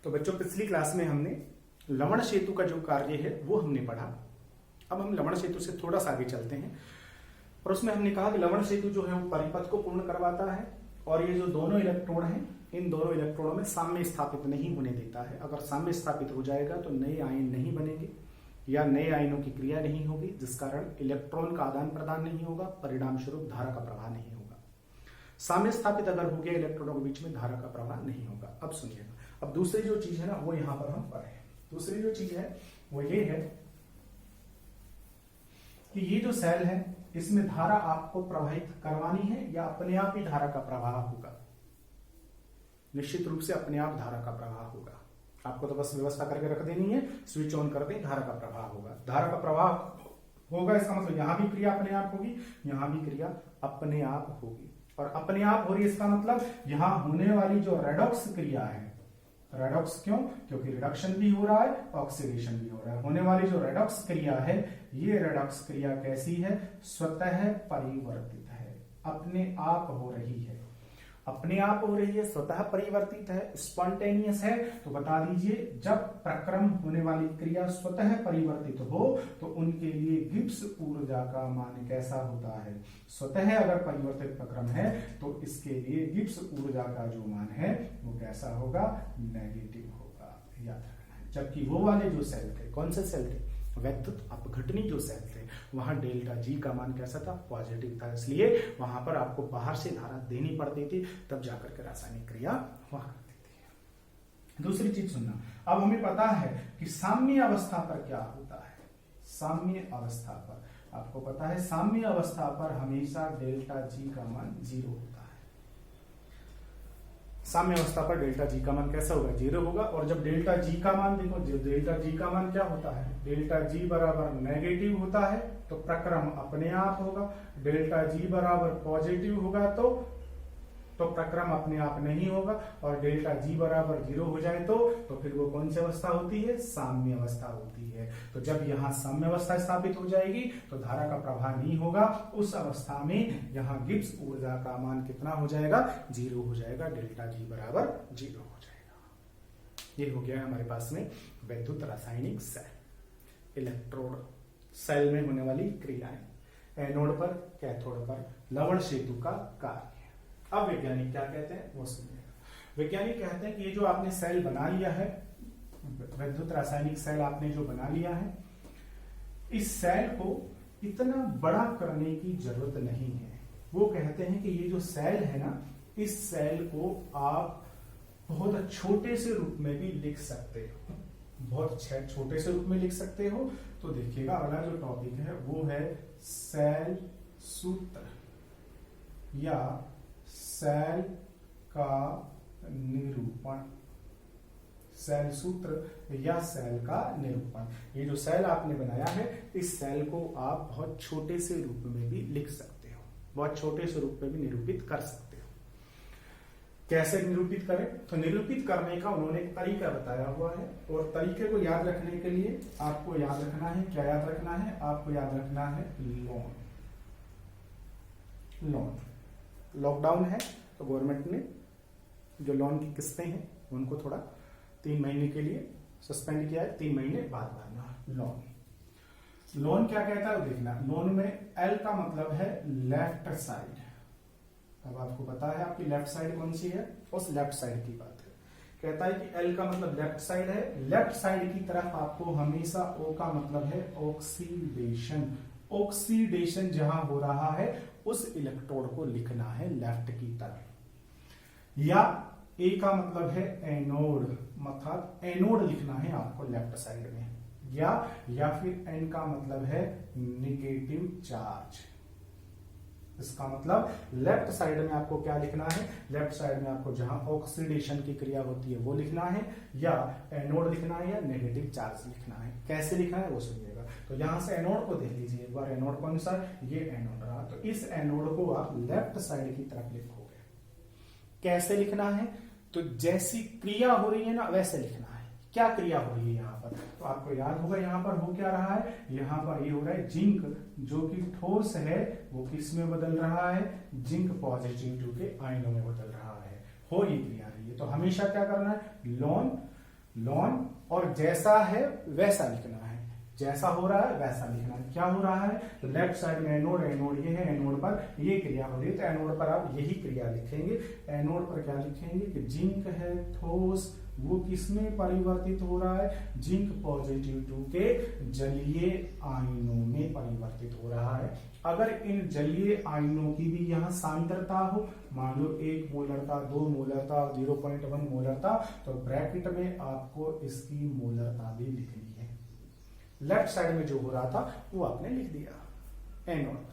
तो बच्चों पिछली क्लास में हमने लवण सेतु का जो कार्य है वो हमने पढ़ा। अब हम लवण सेतु से थोड़ा सा आगे चलते हैं और उसमें हमने कहा कि लवण सेतु जो है वो परिपथ को पूर्ण करवाता है और ये जो दोनों इलेक्ट्रोड हैं इन दोनों इलेक्ट्रोडों में साम्य स्थापित नहीं होने देता है। अगर साम्य स्थापित हो जाएगा तो नए आयन नहीं बनेंगे या नए आयनों की क्रिया नहीं होगी, जिस कारण इलेक्ट्रॉन का आदान प्रदान नहीं होगा, परिणाम स्वरूप धारा का प्रवाह नहीं होगा। साम्य स्थापित अगर हो गया इलेक्ट्रॉनों के बीच में धारा का प्रवाह नहीं होगा। अब सुनिएगा, अब दूसरी जो चीज है ना वो यहां पर हम पढ़े। दूसरी जो चीज है वो ये है कि ये जो सेल है इसमें धारा आपको प्रवाहित करवानी है या अपने आप ही धारा का प्रवाह होगा। निश्चित रूप से अपने आप धारा का प्रवाह होगा। आपको तो बस व्यवस्था करके रख देनी है, स्विच ऑन कर दें, धारा का प्रवाह होगा। धारा का प्रवाह होगा इसका मतलब यहां भी क्रिया अपने आप होगी, यहां भी क्रिया अपने आप होगी। और अपने आप हो रही है इसका मतलब यहां होने वाली जो रेडॉक्स क्रिया है, रेडॉक्स क्यों? क्योंकि रिडक्शन भी हो रहा है, ऑक्सीडेशन भी हो रहा है। होने वाली जो रेडॉक्स क्रिया है ये रेडॉक्स क्रिया कैसी है? स्वतः परिवर्तित है, अपने आप हो रही है, अपने आप हो रही है, स्वतः परिवर्तित है, स्पॉन्टेनियस है। तो बता दीजिए जब प्रक्रम होने वाली क्रिया स्वतः परिवर्तित हो तो उनके लिए गिब्स ऊर्जा का मान कैसा होता है? स्वतः अगर परिवर्तित प्रक्रम है तो इसके लिए गिब्स ऊर्जा का जो मान है वो कैसा होगा? नेगेटिव होगा, याद रखना है। जबकि वो वाले जो सेल थे, कौन से सेल थे? वैद्युत अपघटनी जो सेल थे, वहां डेल्टा जी का मान कैसा था? पॉजिटिव था। इसलिए वहां पर आपको बाहर से धारा देनी पड़ती थी, तब जाकर के रासायनिक क्रिया हुआ करती थी। दूसरी चीज सुनना, अब हमें पता है कि साम्य अवस्था पर क्या होता है। साम्य अवस्था पर आपको पता है, साम्य अवस्था पर हमेशा डेल्टा जी का मान 0 होता है। साम्य अवस्था पर डेल्टा जी का मान कैसा होगा? 0 होगा। और जब डेल्टा जी का मान देखो, डेल्टा जी का मान क्या होता है? डेल्टा जी बराबर नेगेटिव होता है तो प्रक्रम अपने आप होगा। डेल्टा जी बराबर पॉजिटिव होगा तो प्रक्रम अपने आप नहीं होगा। और डेल्टा जी बराबर 0 हो जाए तो फिर वो कौन सी अवस्था होती है? साम्य अवस्था होती है। तो जब यहाँ साम्य अवस्था स्थापित हो जाएगी तो धारा का प्रवाह नहीं होगा। उस अवस्था में यहाँ गिब्स ऊर्जा का मान कितना हो जाएगा? 0 हो जाएगा। डेल्टा जी बराबर 0 हो जाएगा। ये हो गया हमारे पास में वैद्युत रासायनिक सेल, इलेक्ट्रोड सेल में होने वाली क्रियाएं, एनोड पर, कैथोड पर लवण सेतु का कार्य। अब वैज्ञानिक क्या कहते हैं वो सुनिएगा। वैज्ञानिक कहते हैं कि ये जो आपने सेल बना लिया है, वैद्युत रासायनिक सेल आपने जो बना लिया है, इस सेल को इतना बड़ा करने की जरूरत नहीं है। वो कहते हैं कि ये जो सेल है ना, इस सेल को आप बहुत छोटे से रूप में भी लिख सकते हो, बहुत छोटे से रूप में लिख सकते हो। तो देखिएगा अगला जो टॉपिक है वो है सेल सूत्र या सेल का निरूपण। सेल सूत्र या सेल का निरूपण। ये जो सेल आपने बनाया है, इस सेल को आप बहुत छोटे से रूप में भी लिख सकते हो, बहुत छोटे से रूप में भी निरूपित कर सकते हो। कैसे निरूपित करें? तो निरूपित करने का उन्होंने एक तरीका बताया हुआ है और तरीके को याद रखने के लिए आपको याद रखना है, क्या याद रखना है? आपको याद रखना है लोन। लोन लॉकडाउन है तो गवर्नमेंट ने जो लोन की किस्तें हैं उनको थोड़ा 3 महीने के लिए सस्पेंड किया है, 3 महीने बाद भरना। लोन क्या कहता है देखना। लोन में एल का मतलब है लेफ्ट साइड। अब आपको पता है आपकी लेफ्ट साइड कौन सी है, उस लेफ्ट साइड की बात है। कहता है कि एल का मतलब लेफ्ट साइड है। लेफ्ट साइड की तरफ आपको हमेशा ओ का मतलब है ऑक्सीडेशन। ऑक्सीडेशन जहां हो रहा है उस इलेक्ट्रोड को लिखना है लेफ्ट की तरफ। या ए का मतलब है एनोड, मतलब एनोड लिखना है आपको लेफ्ट साइड में। या फिर एन का मतलब है नेगेटिव चार्ज। इसका मतलब लेफ्ट साइड में आपको क्या लिखना है? लेफ्ट साइड में आपको जहां ऑक्सीडेशन की क्रिया होती है वो लिखना है, या एनोड लिखना है, या नेगेटिव चार्ज लिखना है। कैसे लिखना है वो सुनिएगा। तो यहां से एनोड को देख लीजिए एक बार। एनोड कौन सा? ये एनोड रहा। तो इस एनोड को आप लेफ्ट साइड की तरफ लिखोगे। कैसे लिखना है? तो जैसी क्रिया हो रही है ना वैसे लिखना है। क्या क्रिया हो रही है यहाँ पर? तो आपको याद होगा यहाँ पर हो क्या रहा है? यहाँ पर ये हो रहा है जिंक जो कि ठोस है वो किस में बदल रहा है? जिंक पॉजिटिव जो कि आयनों में बदल रहा है। हो ये क्रिया रही है। तो हमेशा क्या करना है? लोन लॉन, और जैसा है वैसा लिखना है, जैसा हो रहा है वैसा लिखना है। क्या हो रहा है, तो लेफ्ट साइड में एनोड, एनोड ये है, एनोड पर ये क्रिया हो रही है, तो एनोड पर आप यही क्रिया लिखेंगे। एनोड पर क्या लिखेंगे कि जिंक है ठोस, वो किसमें परिवर्तित हो रहा है, जिंक पॉजिटिव 2 के जलीय आयनों में परिवर्तित हो रहा है। अगर इन जलीय आयनों की भी यहाँ सांद्रता हो, मान लो 1 मोलरता, 2 मोलरता, 0.1 मोलरता, तो ब्रैकेट में आपको इसकी मोलरता भी लिखनी है। लेफ्ट साइड में जो हो रहा था वो आपने लिख दिया एनोड पर।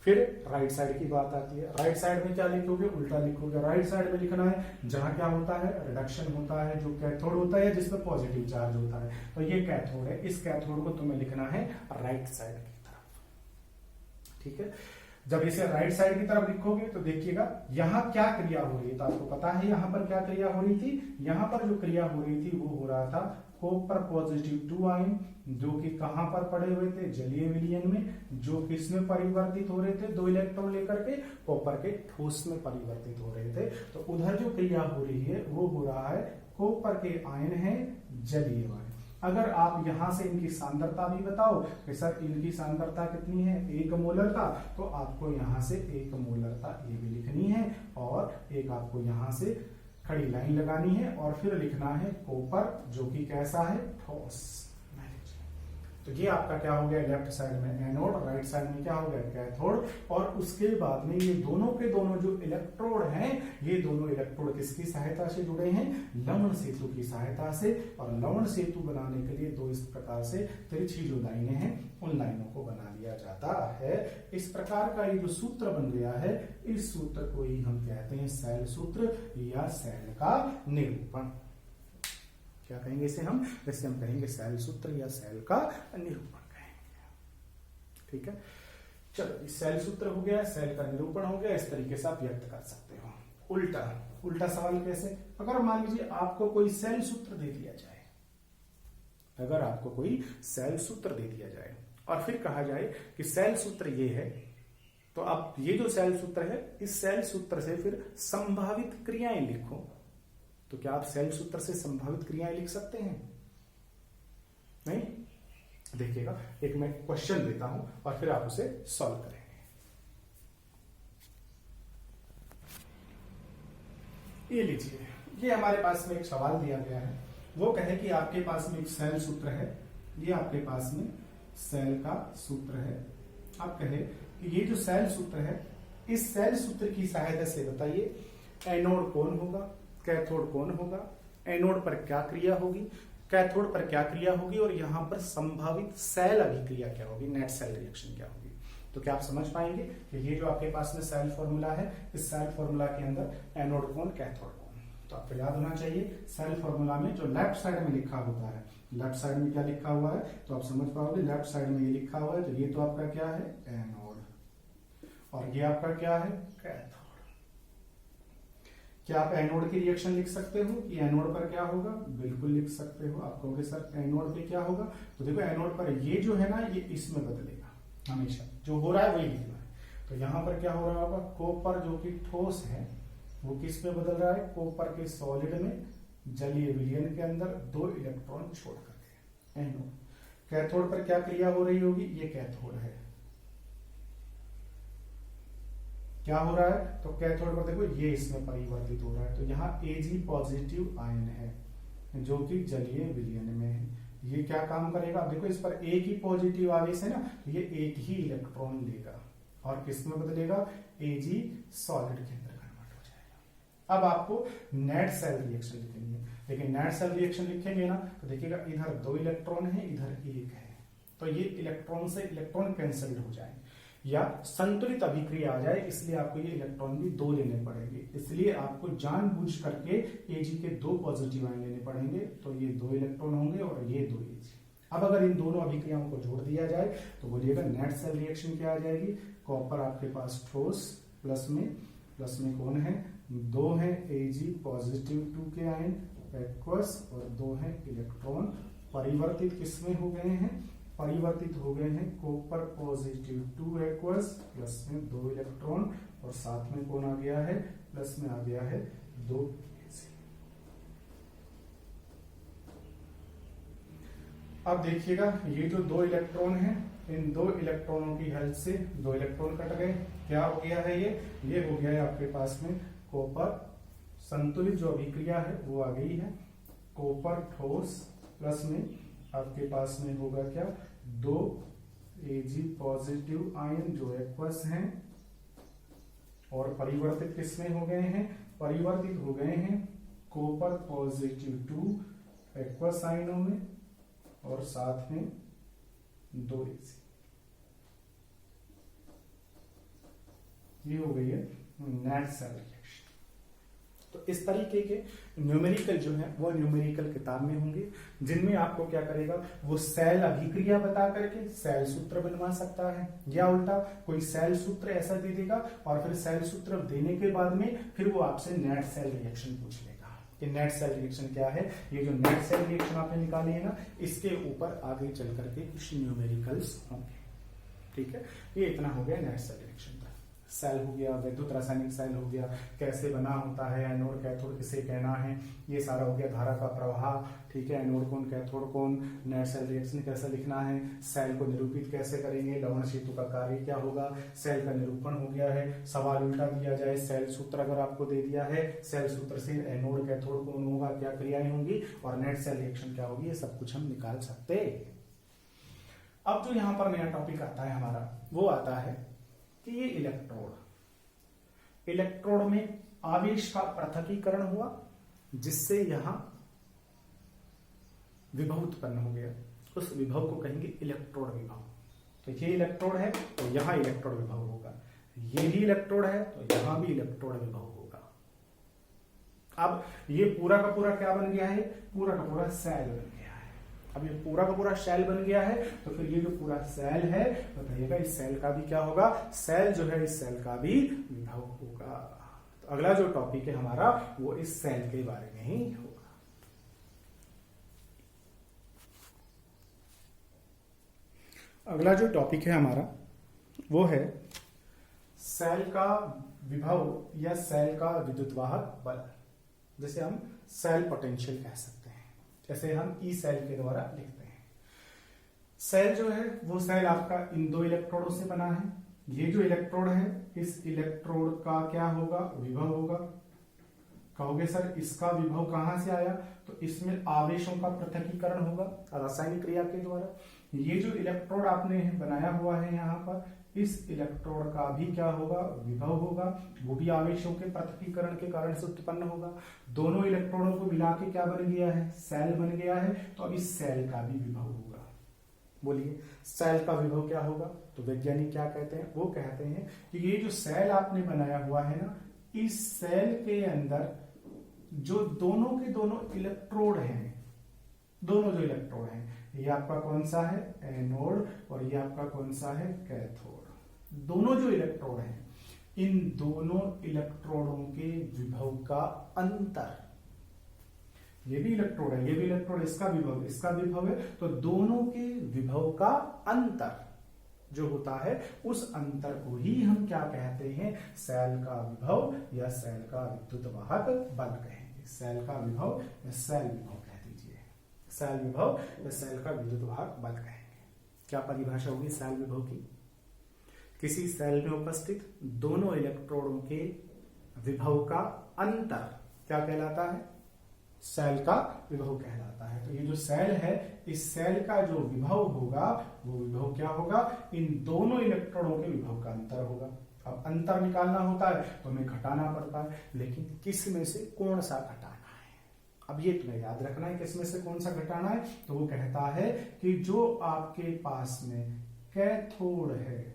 फिर राइट साइड की बात आती है, राइट साइड में क्या लिखोगे, उल्टा लिखोगे। राइट साइड में लिखना है जहां क्या होता है, रिडक्शन होता है, जो कैथोड होता है जिसमें पॉजिटिव चार्ज होता है, तो ये कैथोड है। इस कैथोड को तुम्हें लिखना है राइट साइड की तरफ, ठीक है। जब इसे राइट साइड की तरफ लिखोगे तो देखिएगा यहाँ क्या क्रिया हो रही है, तो आपको पता है यहाँ पर क्या क्रिया हो रही थी। यहाँ पर जो क्रिया हो रही थी वो हो रहा था कॉपर पॉजिटिव 2 आयन, जो कि कहां पर पड़े हुए थे, जलीय विलयन में, जो किसमें परिवर्तित हो रहे थे, 2 इलेक्ट्रॉन लेकर के कॉपर के ठोस में परिवर्तित हो रहे थे। तो उधर जो क्रिया हो रही है वो हो रहा है कॉपर के आयन है जलीय आयन। अगर आप यहां से इनकी सांद्रता भी बताओ कि सर इनकी सांद्रता कितनी है, 1 मोलरता, तो आपको यहां से 1 मोलरता ये भी लिखनी है, और एक आपको यहां से खड़ी लाइन लगानी है, और फिर लिखना है कॉपर जो कि कैसा है, ठोस। तो ये आपका क्या हो गया, लेफ्ट साइड में एनोड, राइट साइड में क्या हो गया, कैथोड। और उसके बाद में ये दोनों के दोनों जो इलेक्ट्रोड हैं, ये दोनों इलेक्ट्रोड किसकी सहायता से जुड़े हैं, लवण सेतु की सहायता से। और लवण सेतु बनाने के लिए 2 इस प्रकार से तिरछी जो लाइनें हैं उन लाइनों को बना लिया जाता है। इस प्रकार का ये जो सूत्र बन गया है, इस सूत्र को ही हम कहते हैं सेल सूत्र या सेल का निरूपण। क्या कहेंगे इसे हम, जैसे हम कहेंगे सेल सूत्र या सेल का निरूपण कहेंगे, ठीक है। चलो, सेल सूत्र हो गया, सेल का निरूपण हो गया, इस तरीके से आप व्यक्त कर सकते हो। उल्टा, उल्टा सवाल कैसे, अगर मान लीजिए आपको कोई सेल सूत्र दे दिया जाए, अगर आपको कोई सेल सूत्र दे दिया जाए और फिर कहा जाए कि सेल सूत्र ये है, तो आप ये जो सेल सूत्र है, इस सेल सूत्र से फिर संभावित क्रियाएं लिखो। तो क्या आप सेल सूत्र से संभावित क्रियाएं लिख सकते हैं, नहीं। देखिएगा, एक मैं क्वेश्चन देता हूं और फिर आप उसे सॉल्व करेंगे। ये लीजिए, ये हमारे पास में एक सवाल दिया गया है। वो कहे कि आपके पास में एक सेल सूत्र है, ये आपके पास में सेल का सूत्र है। आप कहे कि ये जो सेल सूत्र है, इस सेल सूत्र की सहायता से बताइए एनोड कौन होगा, कैथोड कौन होगा, एनोड पर क्या क्रिया होगी, कैथोड पर क्या क्रिया होगी, और यहां पर संभावित सेल अभिक्रिया क्या होगी, नेट सेल रिएक्शन क्या होगी। तो क्या आप समझ पाएंगे कि ये जो आपके पास में सेल फॉर्मूला है, इस सेल फॉर्मूला के अंदर एनोड कौन, कैथोड कौन। तो आपको याद होना चाहिए सेल फॉर्मूला में जो लेफ्ट साइड में लिखा होता है, लेफ्ट साइड में क्या लिखा हुआ है, तो आप समझ पाओगे लेफ्ट साइड में ये लिखा हुआ है, तो ये तो आपका क्या है, एनोड, और ये आपका क्या है, कैथोड। क्या आप एनोड की रिएक्शन लिख सकते हो कि एनोड पर क्या होगा, बिल्कुल लिख सकते हो। आप कहोगे सर एनोड पे क्या होगा, तो देखो एनोड पर ये जो है ना, ये इसमें बदलेगा, हमेशा जो हो रहा है वही लिखना है। तो यहां पर क्या हो रहा होगा, कॉपर जो कि ठोस है वो किस में बदल रहा है, कॉपर के सॉलिड में जलीय विलयन के अंदर 2 इलेक्ट्रॉन छोड़ करके। एनोड, कैथोड पर क्या क्रिया हो रही होगी, ये कैथोड है, क्या हो रहा है, तो कैथोड पर देखो ये इसमें परिवर्तित हो रहा है, तो यहाँ Ag पॉजिटिव आयन है जो कि जलीय विलयन में है। ये क्या काम करेगा, अब देखो इस पर एक ही पॉजिटिव आवेश है ना, तो ये एक ही इलेक्ट्रॉन लेगा और किसमें बदलेगा, Ag सॉलिड के अंदर कन्वर्ट हो जाएगा। अब आपको नेट सेल रिएक्शन लिखेंगे, लेकिन नेट सेल रिएक्शन लिखेंगे ना, तो देखिएगा इधर 2 इलेक्ट्रॉन है, इधर 1 है, तो ये इलेक्ट्रॉन से इलेक्ट्रॉन कैंसिल हो जाएंगे या संतुलित अभिक्रिया आ जाए, इसलिए आपको ये इलेक्ट्रॉन भी 2 लेने पड़ेंगे। इसलिए आपको जानबूझ करके Ag के 2 पॉजिटिव आयन लेने पड़ेंगे, तो ये 2 इलेक्ट्रॉन होंगे और ये 2 Ag। अब अगर इन दोनों अभिक्रियाओं को जोड़ दिया जाए तो बोलिएगा नेट सेल रिएक्शन क्या आ जाएगी, कॉपर आपके पास ठोस, प्लस में कौन है, 2 है Ag पॉजिटिव 2 के आयन एक्वस, और 2 है इलेक्ट्रॉन परिवर्तित किसमें हो गए हैं, परिवर्तित हो गए हैं कॉपर पॉजिटिव 2 एक्वस, प्लस में 2 इलेक्ट्रॉन, और साथ में कौन आ गया है, प्लस में आ गया है 2 Ag। अब देखिएगा ये जो दो इलेक्ट्रॉन हैं, इन दो इलेक्ट्रॉनों की हेल्प से दो इलेक्ट्रॉन कट गए। क्या हो गया है ये हो गया है आपके पास में कॉपर, संतुलित जो अभिक्रिया है वो आ गई है। कॉपर ठोस प्लस में आपके पास में होगा क्या, दो Ag पॉजिटिव आयन जो एक्वस हैं और परिवर्तित किसमें हो गए हैं, परिवर्तित हो गए हैं कॉपर पॉजिटिव 2 एक्वस आयनों में और साथ में दो Ag। ये हो गई है नेट सेल रिएक्शन। तो इस तरीके के न्यूमेरिकल जो है वो न्यूमेरिकल किताब में होंगे, जिनमें आपको क्या करेगा, वो सेल अभिक्रिया बता करके सेल सूत्र बनवा सकता है, या उल्टा कोई सेल सूत्र ऐसा दे देगा और फिर सेल सूत्र देने के बाद में फिर वो आपसे नेट सेल रिएक्शन पूछ लेगा कि नेट सेल रिएक्शन क्या है। ये जो नेट सेल रिएक्शन आपने निकाली है ना, इसके ऊपर आगे चल करके कुछ न्यूमेरिकल्स होंगे। ठीक है, ये इतना हो गया नेट सेल रिएक्शन का। सेल हो गया, वैद्युत रासायनिक सेल हो गया, कैसे बना होता है, एनोड कैथोड किसे कहना है, ये सारा हो गया, धारा का प्रवाह। ठीक है, एनोड कौन कैथोड कौन, नेट सेल रिएक्शन कैसे लिखना है, सेल को निरूपित कैसे करेंगे, लवण सेतु का कार्य क्या होगा, सेल का निरूपण हो गया है। सवाल उल्टा दिया जाए, सेल सूत्र अगर आपको दे दिया है, सेल सूत्र से एनोड कैथोड कौन होगा, क्या क्रियाएं होंगी और नेट सेल रिएक्शन क्या होगी, ये सब कुछ हम निकाल सकते। अब जो यहाँ पर नया टॉपिक आता है हमारा, वो आता है कि ये इलेक्ट्रोड में आवेश का पृथकीकरण हुआ, जिससे यहां विभव उत्पन्न हो गया। उस विभव को कहेंगे इलेक्ट्रोड विभव। तो ये इलेक्ट्रोड है तो यहां इलेक्ट्रोड विभव होगा, ये भी इलेक्ट्रोड है तो यहां भी इलेक्ट्रोड विभव होगा। अब ये पूरा का पूरा क्या बन गया है, पूरा का पूरा सेल बन गया है। अब ये पूरा का पूरा सेल बन गया है तो फिर ये जो पूरा सेल है बताइएगा, इस सेल का भी क्या होगा, सेल जो है इस सेल का भी विभव होगा। तो अगला जो टॉपिक है हमारा वो इस सेल के बारे में ही होगा। अगला जो टॉपिक है हमारा वो है सेल का विभव या सेल का विद्युतवाहक बल, जैसे हम सेल पोटेंशियल कह सकते हैं, जैसे हम ई सेल के द्वारा लिखते हैं। सेल जो है वो सेल आपका इन दो इलेक्ट्रोडों से बना है। ये जो इलेक्ट्रोड है इस इलेक्ट्रोड का क्या होगा, विभव होगा। कहोगे सर इसका विभव कहां से आया, तो इसमें आवेशों का पृथकीकरण होगा रासायनिक क्रिया के द्वारा। ये जो इलेक्ट्रोड आपने बनाया हुआ है यहाँ पर, इस इलेक्ट्रोड का भी क्या होगा, विभव होगा, वो भी आवेशों के पृथकीकरण के कारण से उत्पन्न होगा। दोनों इलेक्ट्रोडों को मिला के क्या बन गया है, सेल बन गया है। तो अब इस सेल का भी विभव होगा। बोलिए सेल का विभव क्या होगा, तो वैज्ञानिक क्या कहते हैं, वो कहते हैं कि ये जो सेल आपने बनाया हुआ है ना, इस सेल के अंदर जो दोनों के दोनों इलेक्ट्रोड हैं, दोनों जो इलेक्ट्रोड हैं, ये आपका कौन सा है, एनोड, और ये आपका कौन सा है, कैथोड। दोनों जो इलेक्ट्रोड हैं, इन दोनों इलेक्ट्रोडों के विभव का अंतर, ये भी इलेक्ट्रोड है, ये भी इलेक्ट्रोड, इसका विभव है, तो दोनों के विभव का अंतर जो होता है, उस अंतर को ही हम क्या कहते हैं, सेल का विभव या सेल का विद्युतवाहक बल कहेंगे। सेल का विभव या सेल विभव कह दीजिए, सेल विभव या सेल का विद्युतवाहक बल कहेंगे। क्या परिभाषा होगी सेल विभव की, किसी सेल में उपस्थित दोनों इलेक्ट्रोडों के विभव का अंतर क्या कहलाता है, सेल का विभव कहलाता है। तो ये जो सेल है, इस सेल का जो विभव होगा वो विभव क्या होगा, इन दोनों इलेक्ट्रोडों के विभव का अंतर होगा। अब अंतर निकालना होता है तो हमें घटाना पड़ता है, लेकिन किस में से कौन सा घटाना है, अब ये तुम्हें याद रखना है किस में से कौन सा घटाना है। तो वो कहता है कि जो आपके पास में कैथोड है,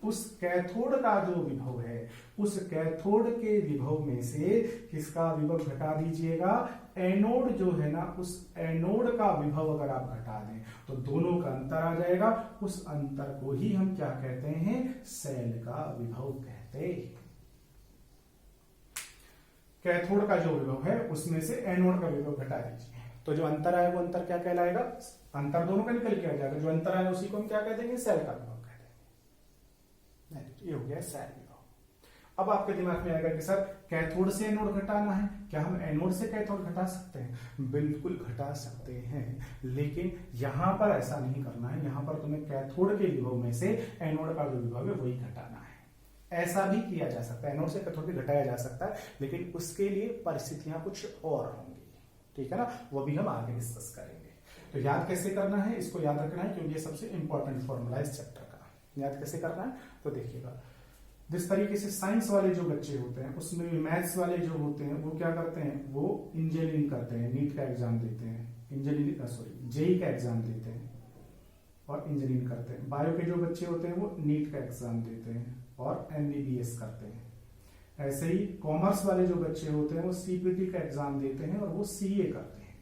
उस कैथोड का जो विभव है, उस कैथोड के विभव में से किसका विभव घटा दीजिएगा, एनोड जो है ना, उस एनोड का विभव अगर आप घटा दें तो दोनों का अंतर आ जाएगा। उस अंतर को ही हम क्या कहते हैं, सेल का विभव कहते हैं। कैथोड का जो विभव है उसमें से एनोड का विभव घटा दीजिए, तो जो अंतर आए वो अंतर क्या कहलाएगा, अंतर दोनों का निकल के आ जाएगा, जो अंतर आए उसी को हम क्या कह देंगे, सेल का विभव कह देंगे। ये हो गया सेल विभव। अब आपके दिमाग में आएगा कि सर कैथोड से एनोड घटाना है, क्या हम एनोड से कैथोड घटा सकते हैं? बिल्कुल घटा सकते हैं, लेकिन यहां पर ऐसा नहीं करना है। यहां पर तुम्हें कैथोड के विभव में से एनोड का जो विभव है वही घटाना है। ऐसा भी किया जा सकता है, एनोड से कैथोड भी घटाया जा सकता है, लेकिन उसके लिए परिस्थितियां कुछ और होंगी, ठीक है ना, वो भी हम आगे डिस्कस करेंगे। तो याद कैसे करना है, इसको याद रखना है, क्योंकि ये सबसे इंपॉर्टेंट फॉर्मूला इस चैप्टर का। याद कैसे करना है तो देखिएगा, जिस तरीके से साइंस वाले जो बच्चे होते हैं, उसमें भी मैथ्स वाले जो होते हैं, वो क्या करते हैं, वो इंजीनियरिंग करते हैं, नीट का एग्जाम देते हैं, जेई का एग्जाम देते हैं और इंजीनियरिंग करते हैं। बायो के जो बच्चे होते हैं वो नीट का एग्जाम देते हैं और एमबीबीएस करते हैं। ऐसे ही कॉमर्स वाले जो बच्चे होते हैं वो सीपीटी का एग्जाम देते हैं और वो सीए करते हैं।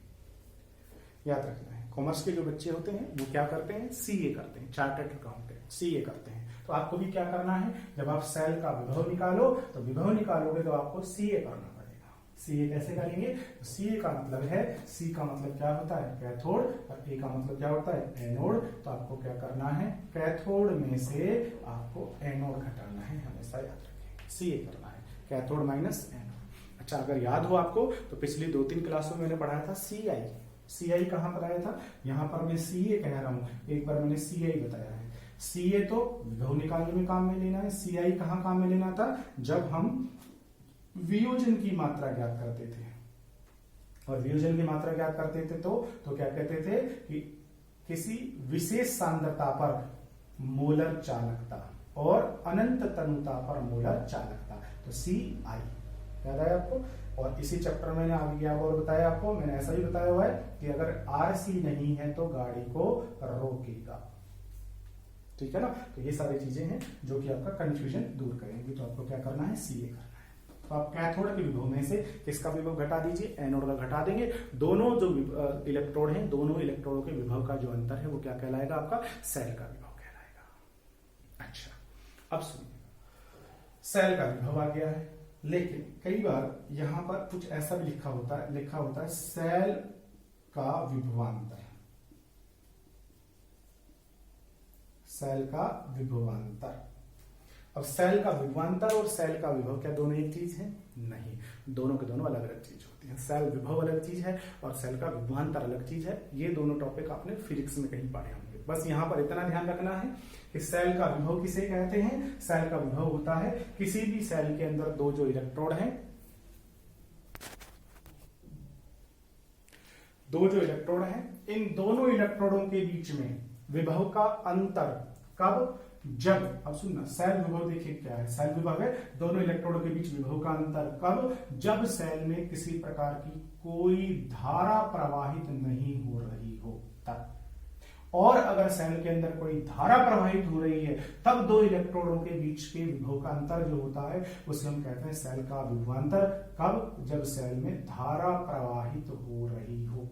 याद रखना है, कॉमर्स के जो बच्चे होते हैं वो क्या करते हैं, सीए करते हैं, चार्टर्ड अकाउंटेंट सीए करते हैं। तो आपको भी क्या करना है, जब आप सेल का विभव निकालो तो विभव निकालोगे तो आपको सीए करना पड़ेगा। सीए कैसे करेंगे, तो सीए का मतलब है, सी का मतलब क्या होता है, कैथोड, और ए का मतलब क्या होता है, एनोड। तो आपको क्या करना है, कैथोड में से आपको एनोड घटाना है, हमेशा याद रखें, सीए करना है, कैथोड माइनस एनोड। अच्छा, अगर याद हो आपको तो पिछली 2-3 क्लासों में मैंने पढ़ाया था सीआई। सीआई कहां बताया था, यहां पर मैं सीए कह रहा हूं, एक बार मैंने सीआई बताया है। सीए तो विभव निकालने में काम में लेना है, सीआई कहां काम में लेना था, जब हम वियोजन की मात्रा ज्ञात करते थे। और वियोजन की मात्रा ज्ञात करते थे तो क्या कहते थे कि किसी विशेष सांद्रता पर मोलर चालकता और अनंत तनुता पर मोलर चालकता, तो सीआई याद आया आपको। और इसी चैप्टर में आगे क्या और बताया आपको, मैंने ऐसा ही बताया हुआ है कि अगर आरसी नहीं है तो गाड़ी को रोकेगा, ठीक है ना। तो ये सारी चीजें हैं जो कि आपका कंफ्यूजन दूर करेंगे। तो आपको क्या करना है, सीए करना है। तो आप कैथोड के विभव में से किसका विभव घटा दीजिए, एनोड का घटा देंगे। दोनों जो इलेक्ट्रोड हैं, दोनों इलेक्ट्रोडों के विभव का जो अंतर है वो क्या कहलाएगा, आपका सेल का विभव कहलाएगा। अच्छा, अब सुनिए, सेल का विभव आ गया है, लेकिन कई बार यहां पर कुछ ऐसा भी लिखा होता है सेल का विभवांतर। सेल का विभवांतर। अब सेल का विभवांतर और सेल का विभव क्या दोनों एक चीज है? नहीं, दोनों के दोनों अलग अलग चीज होती है। सेल विभव अलग चीज है और सेल का विभवांतर अलग चीज है। ये दोनों टॉपिक आपने फिजिक्स में कहीं पढ़े होंगे। बस यहां पर इतना ध्यान रखना है कि सेल का विभव किसे कहते हैं। सेल का विभव होता है किसी भी सेल के अंदर दो जो इलेक्ट्रोड हैं, दो जो इलेक्ट्रोड हैं, इन दोनों इलेक्ट्रोडों के बीच में विभव का अंतर कब, जब, अब सुनना, सेल विभव देखिए क्या है, सेल विभव है दोनों इलेक्ट्रोडों के बीच विभव का अंतर कब, जब सेल में किसी प्रकार की कोई धारा प्रवाहित नहीं हो रही हो तब। और अगर सेल के अंदर कोई धारा प्रवाहित हो रही है तब दो इलेक्ट्रोडों के बीच के विभव का अंतर जो होता है उसे हम कहते हैं सेल का विभवांतर। कब, जब सेल में धारा प्रवाहित हो रही हो।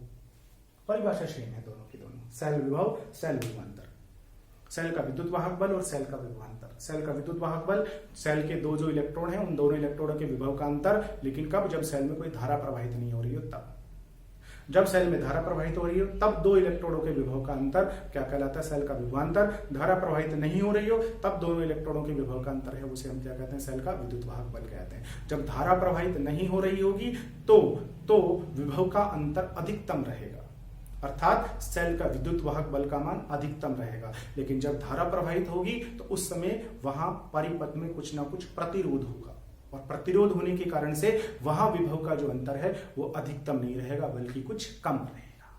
परिभाषा सेम है दोनों की दोनों, सेल विभव, सेल विभवांतर। सेल का विद्युत वाहक बल और सेल का विभवांतर। सेल का विद्युत वाहक बल, सेल के दो जो इलेक्ट्रोड हैं उन दोनों इलेक्ट्रोडों के विभव का अंतर, लेकिन कब, जब सेल में कोई धारा प्रवाहित नहीं हो रही हो तब। जब सेल में धारा प्रवाहित हो रही हो तब दो इलेक्ट्रोडों के विभव का अंतर क्या कहलाता है, सेल का विभवांतर। धारा प्रवाहित नहीं हो रही हो तब दोनों इलेक्ट्रोडों के विभव का अंतर है उसे हम क्या कहते हैं, सेल का विद्युत वाहक बल कहते हैं। जब धारा प्रवाहित नहीं हो रही होगी तो विभव का अंतर अधिकतम रहेगा, अर्थात सेल का विद्युत वाहक बल का मान अधिकतम रहेगा। लेकिन जब धारा प्रवाहित होगी तो उस समय वहां परिपथ में कुछ ना कुछ प्रतिरोध होगा, और प्रतिरोध होने के कारण से वहां विभव का जो अंतर है वो अधिकतम नहीं रहेगा बल्कि कुछ कम रहेगा।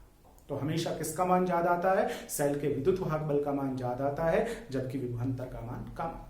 तो हमेशा किसका मान ज्यादा आता है, सेल के विद्युत वाहक बल का मान ज्यादा आता है, जबकि विभवांतर का मान कम आता है।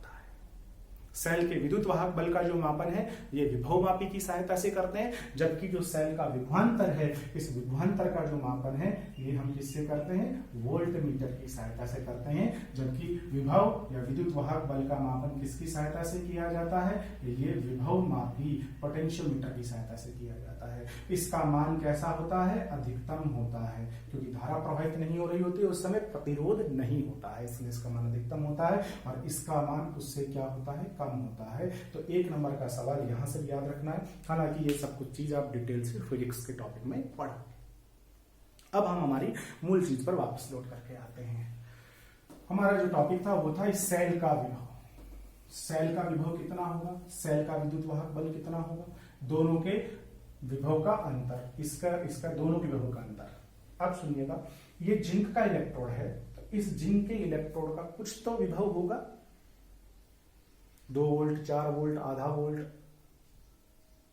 सेल के विद्युत वाहक बल का जो मापन है ये विभव मापी की सहायता से करते हैं, जबकि जो सेल का विभवांतर है, इस विभवांतर का जो मापन है ये हम किससे करते हैं, वोल्ट मीटर की सहायता से करते हैं। जबकि विभव या विद्युत वाहक बल का मापन किसकी सहायता से किया जाता है, ये विभव मापी पोटेंशियोमीटर की सहायता से किया जाता है। इसका मान कैसा होता है, अधिकतम होता है, क्योंकि धारा प्रवाहित नहीं हो रही होती उस समय प्रतिरोध नहीं होता है, इसलिए इसका मान अधिकतम होता है। और इसका मान उससे क्या होता है, कम होता है। तो 1 नंबर का सवाल यहां से याद रखना है। हालांकि ये सब कुछ चीज आप डिटेल से फिजिक्स के टॉपिक में पढ़ोगे। अब हम हमारी मूल चीज पर वापस लौट करके आते हैं। हमारा जो टॉपिक था वो था सेल का विभव। सेल का विभव कितना होगा, सेल का विद्युत वाहक बल कितना होगा, दोनों के विभव का अंतर, इसका दोनों के विभव का अंतर। अब सुनिएगा, ये जिंक का इलेक्ट्रोड है, तो इस जिंक के इलेक्ट्रोड का कुछ तो विभव होगा, 2 वोल्ट, 4 वोल्ट, आधा वोल्ट,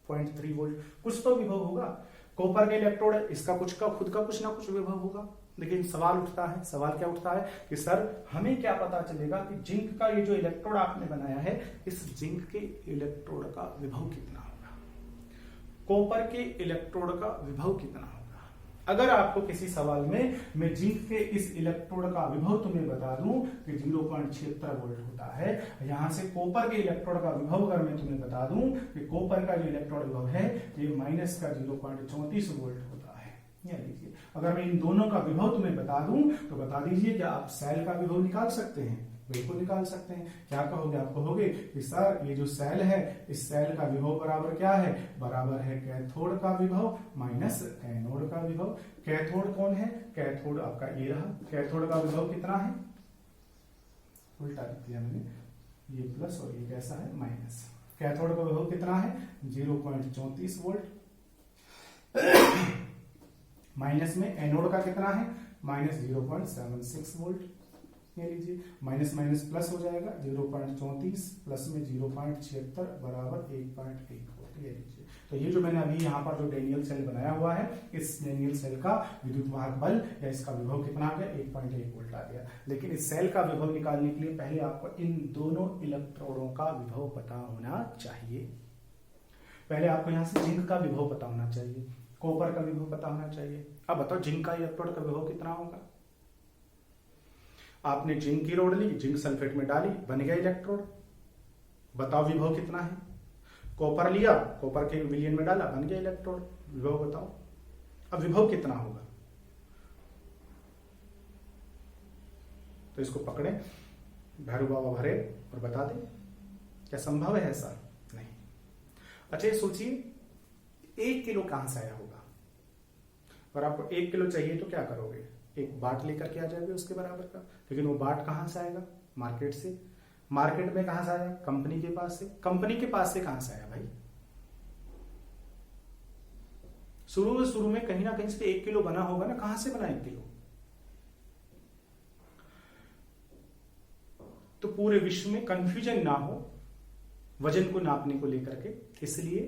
0.3 वोल्ट, कुछ तो विभव होगा। कॉपर का इलेक्ट्रोड है, इसका खुद का कुछ ना कुछ विभव होगा। लेकिन सवाल उठता है, सवाल क्या उठता है कि सर हमें क्या पता चलेगा कि जिंक का ये जो इलेक्ट्रोड आपने बनाया है, इस जिंक के इलेक्ट्रोड का विभव कितना होगा, कॉपर के इलेक्ट्रोड का विभव कितना होगा। अगर आपको किसी सवाल में मैं जिंक के इस इलेक्ट्रोड का विभव तुम्हें बता दूं कि 0.76 वोल्ट होता है, यहां से कॉपर के इलेक्ट्रोड का विभव अगर मैं तुम्हें बता दूं कि कॉपर का जो इलेक्ट्रोड विभव है ये माइनस का 0.34 वोल्ट होता है, या लीजिए अगर मैं इन दोनों का विभव तुम्हें बता दूं तो बता दीजिए क्या आप सेल का विभव निकाल सकते हैं? बिल्कुल निकाल सकते हैं। क्या कहोगे? आप कहोगे कि सर ये जो सेल है, इस सेल का विभव बराबर क्या है, बराबर है कैथोड का विभव माइनस एनोड का विभव। कैथोड कौन है? कैथोड आपका ये रहा। कैथोड का विभव कितना है, उल्टा लिख दिया मैंने, ये प्लस और ये कैसा है माइनस। कैथोड का विभव कितना है 0.34 वोल्ट माइनस में एनोड का कितना है माइनस 0.76 वोल्ट। ये लीजिए माइनस माइनस प्लस हो जाएगा, 0.34 प्लस में 0.76 बराबर 1.1 वोल्ट। ये लीजिए, तो ये जो मैंने अभी यहाँ पर जो डेनियल सेल बनाया हुआ है, इस डेनियल सेल का विद्युत वाहक बल या इसका विभव कितना आ गया 1.1 वोल्ट आ गया। लेकिन इस सेल का विभव निकालने के लिए पहले आपको इन दोनों इलेक्ट्रोडों का विभव पता होना चाहिए। पहले आपको यहाँ से जिंक का विभव पता होना चाहिए, कॉपर का विभव पता होना चाहिए। अब बताओ जिंक का इलेक्ट्रोड का विभव कितना होगा। आपने जिंक की रोड ली, जिंक सल्फेट में डाली, बन गया इलेक्ट्रोड, बताओ विभव कितना है। कॉपर लिया, कॉपर के विलयन में डाला, बन गया इलेक्ट्रोड, विभव बताओ। अब विभव कितना होगा, तो इसको पकड़े, भैरू बाबा भरे और बता दें। क्या संभव है ऐसा? नहीं। अच्छा ये सोचिए 1 किलो कहां से आया होगा, और आपको 1 किलो चाहिए तो क्या करोगे, एक बाट लेकर के आ जाओगे उसके बराबर का। लेकिन वो बाट कहां से आएगा, मार्केट से। मार्केट में कहां से आया, कंपनी के पास से। कंपनी के पास से कहां से आया भाई, शुरू में कहीं ना कहीं से 1 किलो बना होगा ना, कहां से बना 1 किलो। तो पूरे विश्व में कंफ्यूजन ना हो वजन को नापने को लेकर के, इसलिए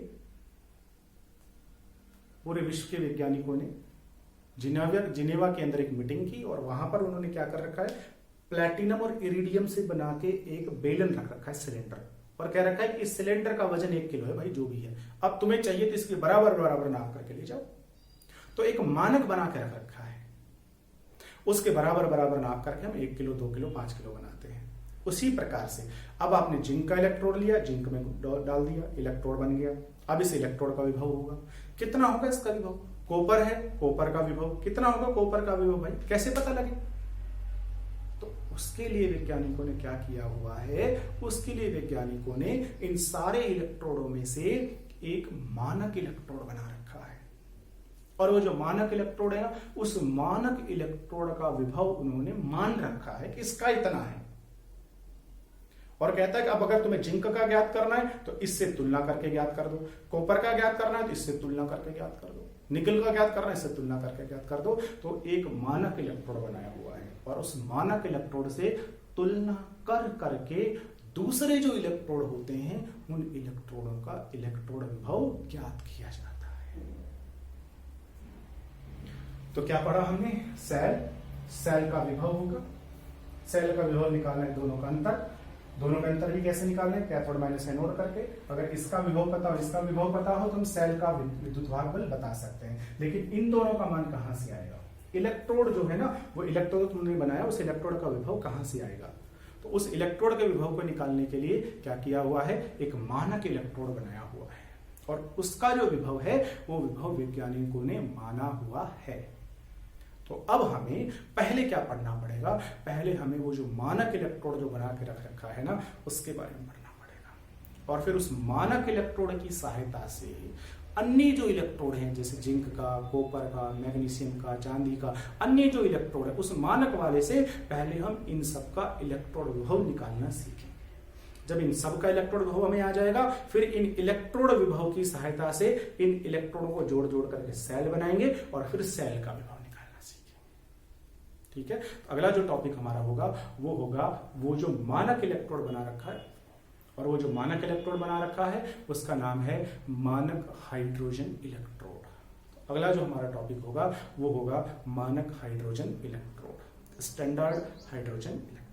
पूरे विश्व के वैज्ञानिकों ने जिनेवा के अंदर एक मीटिंग की और वहां पर उन्होंने क्या कर रखा है, प्लैटिनम और इरिडियम से बना के एक बेलन रख रखा है, सिलेंडर, और कह रखा है कि इस सिलेंडर का वजन 1 किलो है भाई, जो भी है। अब तुम्हें चाहिए तो इसके बराबर नाप करके ले जाओ। तो एक मानक बना के रख रखा है, उसके बराबर नाप करके हम 1 किलो 2 किलो 5 किलो बनाते हैं। उसी प्रकार से अब आपने जिंक का इलेक्ट्रोड लिया, जिंक में डाल दिया, इलेक्ट्रोड बन गया। अब इस इलेक्ट्रोड का विभव होगा, कितना होगा इसका विभव। कॉपर है, कॉपर का विभव कितना होगा, कॉपर का विभव भाई कैसे पता लगे। तो उसके लिए वैज्ञानिकों ने क्या किया हुआ है, उसके लिए वैज्ञानिकों ने इन सारे इलेक्ट्रोडों में से एक मानक इलेक्ट्रोड बना रखा है, और वो जो मानक इलेक्ट्रोड है ना, उस मानक इलेक्ट्रोड का विभव उन्होंने मान रखा है कि इसका इतना है। और कहता है कि अब अगर तुम्हें जिंक का ज्ञात करना है तो इससे तुलना करके ज्ञात कर दो, कॉपर का ज्ञात करना है तो इससे तुलना करके ज्ञात कर दो, निकल का ज्ञात करना है इससे तुलना करके ज्ञात कर दो। तो एक मानक इलेक्ट्रोड बनाया हुआ है, और उस मानक इलेक्ट्रोड से तुलना कर करके दूसरे जो इलेक्ट्रोड होते हैं उन इलेक्ट्रोडों का इलेक्ट्रोड विभव ज्ञात किया जाता है। तो क्या पढ़ा हमने, सेल का विभव होगा, सेल का विभव निकालना है, दोनों का अंतर भी कैसे निकालना है, कैथोड माइनस एनोड करके। अगर इसका विभव पता हो, इसका विभव पता हो तो हम सेल का विद्युत वाहक बल बता सकते हैं। लेकिन इन दोनों का मान कहां से आएगा, इलेक्ट्रोड जो है ना, वो इलेक्ट्रोड तुमने बनाया, उस इलेक्ट्रोड का विभव कहां से आएगा। तो उस इलेक्ट्रोड के विभव को निकालने के लिए क्या किया हुआ है, एक मानक इलेक्ट्रोड बनाया हुआ है, और उसका जो विभव है वो विभव वैज्ञानिकों ने माना हुआ है। तो अब हमें पहले क्या पढ़ना पड़ेगा, पहले हमें वो जो मानक इलेक्ट्रोड जो बना के रख रखा है ना, उसके बारे में पढ़ना पड़ेगा। और फिर उस मानक इलेक्ट्रोड की सहायता से अन्य जो इलेक्ट्रोड हैं, जैसे जिंक का, कॉपर का, मैग्नीशियम का, चांदी का, अन्य जो इलेक्ट्रोड है, उस मानक वाले से पहले हम इन सब का इलेक्ट्रोड विभव निकालना सीखें। जब इन सब का इलेक्ट्रोड विभव हमें आ जाएगा, फिर इन इलेक्ट्रोड विभव की सहायता से इन इलेक्ट्रॉनों को जोड़ जोड़ करके सेल बनाएंगे और फिर सेल का विभव निकालना सीखेंगे। ठीक है, तो अगला जो टॉपिक हमारा होगा वो जो मानक इलेक्ट्रोड बना रखा है, और वो जो मानक इलेक्ट्रोड बना रखा है उसका नाम है मानक हाइड्रोजन इलेक्ट्रोड। तो अगला जो हमारा टॉपिक होगा वो होगा मानक hydrogen electrode, standard hydrogen electrode.